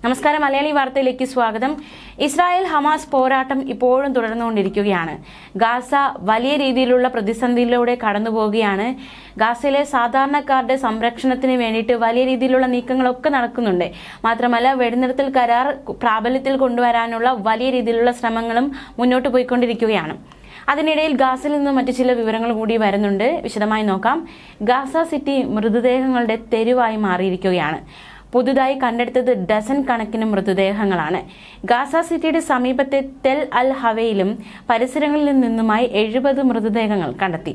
നമസ്കാരം, മലയാളി വാർത്തയിലേക്ക് സ്വാഗതം. ഇസ്രായേൽ ഹമാസ് പോരാട്ടം ഇപ്പോഴും തുടർന്നുകൊണ്ടിരിക്കുകയാണ്. ഗാസ വലിയ രീതിയിലുള്ള പ്രതിസന്ധിയിലൂടെ കടന്നുപോവുകയാണ്. ഗാസയിലെ സാധാരണക്കാരുടെ സംരക്ഷണത്തിന് വേണ്ടിയിട്ട് വലിയ രീതിയിലുള്ള നീക്കങ്ങളൊക്കെ നടക്കുന്നുണ്ട്. മാത്രമല്ല, വെടിനിർത്തൽ കരാർ പ്രാബല്യത്തിൽ കൊണ്ടുവരാനുള്ള വലിയ രീതിയിലുള്ള ശ്രമങ്ങളും മുന്നോട്ട് പോയിക്കൊണ്ടിരിക്കുകയാണ്. അതിനിടയിൽ ഗാസയിൽ നിന്ന് മറ്റു ചില വിവരങ്ങൾ കൂടി വരുന്നുണ്ട്. വിശദമായി നോക്കാം. ഗാസ സിറ്റി മൃതദേഹങ്ങളുടെ തെരുവായി മാറിയിരിക്കുകയാണ്. പുതുതായി കണ്ടെടുത്തത് ഡസൻ കണക്കിന് മൃതദേഹങ്ങളാണ്. ഗാസ സിറ്റിയുടെ സമീപത്തെ തെൽ അൽ ഹവയിലും പരിസരങ്ങളിൽ നിന്നുമായി 70 മൃതദേഹങ്ങൾ കണ്ടെത്തി.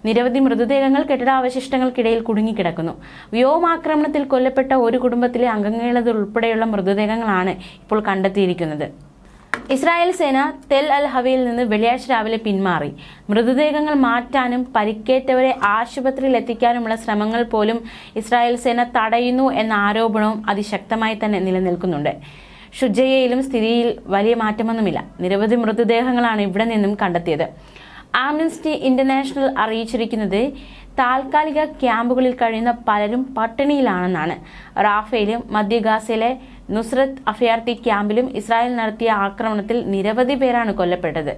നിരവധി മൃതദേഹങ്ങൾ കെട്ടിടാവശിഷ്ടങ്ങൾക്കിടയിൽ കുടുങ്ങിക്കിടക്കുന്നു. വ്യോമാക്രമണത്തിൽ കൊല്ലപ്പെട്ട ഒരു കുടുംബത്തിലെ അംഗങ്ങളുടേതുൾപ്പെടെയുള്ള മൃതദേഹങ്ങളാണ് ഇപ്പോൾ കണ്ടെത്തിയിരിക്കുന്നത്. ഇസ്രായേൽ സേന തെൽ അൽ ഹവയിൽ നിന്ന് വെള്ളിയാഴ്ച രാവിലെ പിന്മാറി. മൃതദേഹങ്ങൾ മാറ്റാനും പരിക്കേറ്റവരെ ആശുപത്രിയിൽ എത്തിക്കാനുമുള്ള ശ്രമങ്ങൾ പോലും ഇസ്രായേൽ സേന തടയുന്നു എന്ന ആരോപണവും അതിശക്തമായി തന്നെ നിലനിൽക്കുന്നുണ്ട്. ഷുജയിലും സ്ഥിതിയിൽ വലിയ മാറ്റമൊന്നുമില്ല. നിരവധി മൃതദേഹങ്ങളാണ് ഇവിടെ നിന്നും കണ്ടെത്തിയത്. ആംനസ്റ്റി ഇന്റർനാഷണൽ അറിയിച്ചിരിക്കുന്നത് താൽക്കാലിക ക്യാമ്പുകളിൽ കഴിയുന്ന പലരും പട്ടിണിയിലാണെന്നാണ്. റാഫയിലും മധ്യ ഗാസയിലെ നുസ്രത്ത് അഭയാർത്ഥി ക്യാമ്പിലും ഇസ്രായേൽ നടത്തിയ ആക്രമണത്തിൽ നിരവധി പേരാണ് കൊല്ലപ്പെട്ടത്.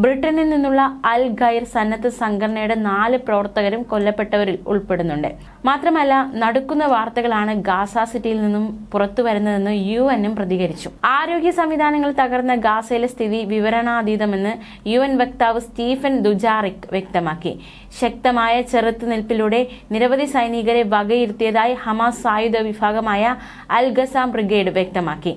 ബ്രിട്ടനിൽ നിന്നുള്ള അൽ ഗൈർ സന്നദ്ധ സംഘടനയുടെ 4 പ്രവർത്തകരും കൊല്ലപ്പെട്ടവരിൽ ഉൾപ്പെടുന്നുണ്ട്. മാത്രമല്ല, നടുക്കുന്ന വാർത്തകളാണ് ഗാസ സിറ്റിയിൽ നിന്നും പുറത്തു വരുന്നതെന്ന് UN പ്രതികരിച്ചു. ആരോഗ്യ സംവിധാനങ്ങൾ തകർന്ന ഗാസയിലെ സ്ഥിതി വിവരണാതീതമെന്ന് UN വക്താവ് സ്റ്റീഫൻ ദുജാറിക് വ്യക്തമാക്കി. ശക്തമായ ചെറുത്തുനിൽപ്പിലൂടെ നിരവധി സൈനികരെ വകയിരുത്തിയതായി ഹമാസ് സായുധ വിഭാഗമായ അൽ ഖസാം ബ്രിഗേഡ് വ്യക്തമാക്കി.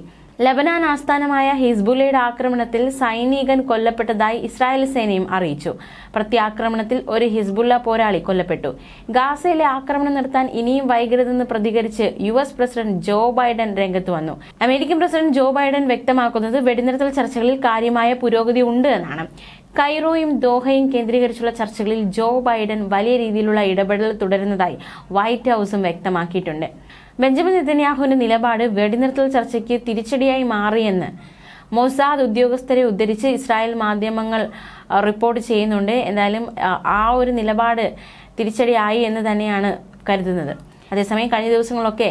ലബനാൻ ആസ്ഥാനമായ ഹിസ്ബുള്ളയുടെ ആക്രമണത്തിൽ സൈനികൻ കൊല്ലപ്പെട്ടതായി ഇസ്രായേൽ സേനയും അറിയിച്ചു. പ്രത്യാക്രമണത്തിൽ ഒരു ഹിസ്ബുള്ള പോരാളി കൊല്ലപ്പെട്ടു. ഗാസയിലെ ആക്രമണം നിർത്താൻ ഇനിയും വൈകരുതെന്ന് പ്രതികരിച്ച് US പ്രസിഡന്റ് ജോ ബൈഡൻ രംഗത്ത് വന്നു. അമേരിക്കൻ പ്രസിഡന്റ് ജോ ബൈഡൻ വ്യക്തമാക്കുന്നത് വെടിനിർത്തൽ ചർച്ചകളിൽ കാര്യമായ പുരോഗതി ഉണ്ട് എന്നാണ്. കൈറോയും ദോഹയും കേന്ദ്രീകരിച്ചുള്ള ചർച്ചകളിൽ ജോ ബൈഡൻ വലിയ രീതിയിലുള്ള ഇടപെടൽ തുടരുന്നതായി വൈറ്റ് ഹൌസും വ്യക്തമാക്കിയിട്ടുണ്ട്. ബെഞ്ചമിൻ നെതന്യാഹുവിന്റെ നിലപാട് വെടിനിർത്തൽ ചർച്ചയ്ക്ക് തിരിച്ചടിയായി മാറിയെന്ന് മൊസാദ് ഉദ്യോഗസ്ഥരെ ഉദ്ധരിച്ച് ഇസ്രായേൽ മാധ്യമങ്ങൾ റിപ്പോർട്ട് ചെയ്യുന്നുണ്ട്. എന്തായാലും ആ ഒരു നിലപാട് തിരിച്ചടിയായി എന്ന് തന്നെയാണ് കരുതുന്നത്. അതേസമയം കഴിഞ്ഞ ദിവസങ്ങളിലൊക്കെ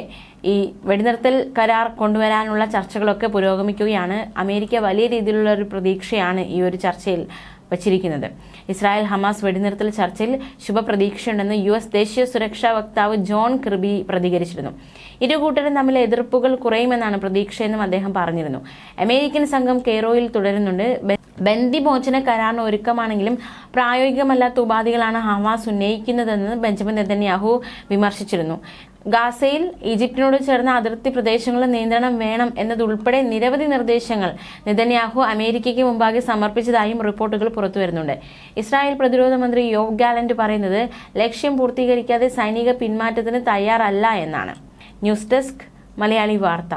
ഈ വെടിനിർത്തൽ കരാർ കൊണ്ടുവരാനുള്ള ചർച്ചകളൊക്കെ പുരോഗമിക്കുകയാണ്. അമേരിക്ക വലിയ രീതിയിലുള്ള ഒരു പ്രതീക്ഷയാണ് ഈ ഒരു ചർച്ചയിൽ വച്ചിരിക്കുന്നത്. ഇസ്രായേൽ ഹമാസ് വെടിനിർത്തൽ ചർച്ചയിൽ ശുഭപ്രതീക്ഷയുണ്ടെന്ന് US ദേശീയ സുരക്ഷാ വക്താവ് ജോൺ കിർബി പ്രതികരിച്ചിരുന്നു. ഇരു കൂട്ടരും തമ്മിൽ എതിർപ്പുകൾ കുറയുമെന്നാണ് പ്രതീക്ഷയെന്നും അദ്ദേഹം പറഞ്ഞിരുന്നു. അമേരിക്കൻ സംഘം കെയ്റോയിൽ തുടരുന്നുണ്ട്. ബന്ദിമോചന കരാറിന് ഒരുക്കമാണെങ്കിലും പ്രായോഗികമല്ലാത്ത ഉപാധികളാണ് ഹമാസ് ഉന്നയിക്കുന്നതെന്ന് ബെഞ്ചമിൻ നെതന്യാഹു വിമർശിച്ചിരുന്നു. ഗാസയിൽ ഈജിപ്തിനോട് ചേർന്ന അതിർത്തി പ്രദേശങ്ങളിൽ നിയന്ത്രണം വേണം എന്നതുൾപ്പെടെ നിരവധി നിർദ്ദേശങ്ങൾ നെതന്യാഹു അമേരിക്കയ്ക്ക് മുമ്പാകെ സമർപ്പിച്ചതായും റിപ്പോർട്ടുകൾ പുറത്തുവരുന്നുണ്ട്. ഇസ്രായേൽ പ്രതിരോധ മന്ത്രി യോവ് ഗാലന്റ് പറയുന്നത് ലക്ഷ്യം പൂർത്തീകരിക്കാതെ സൈനിക പിന്മാറ്റത്തിന് തയ്യാറല്ല എന്നാണ്. ന്യൂസ് ഡെസ്ക്, മലയാളി വാർത്ത.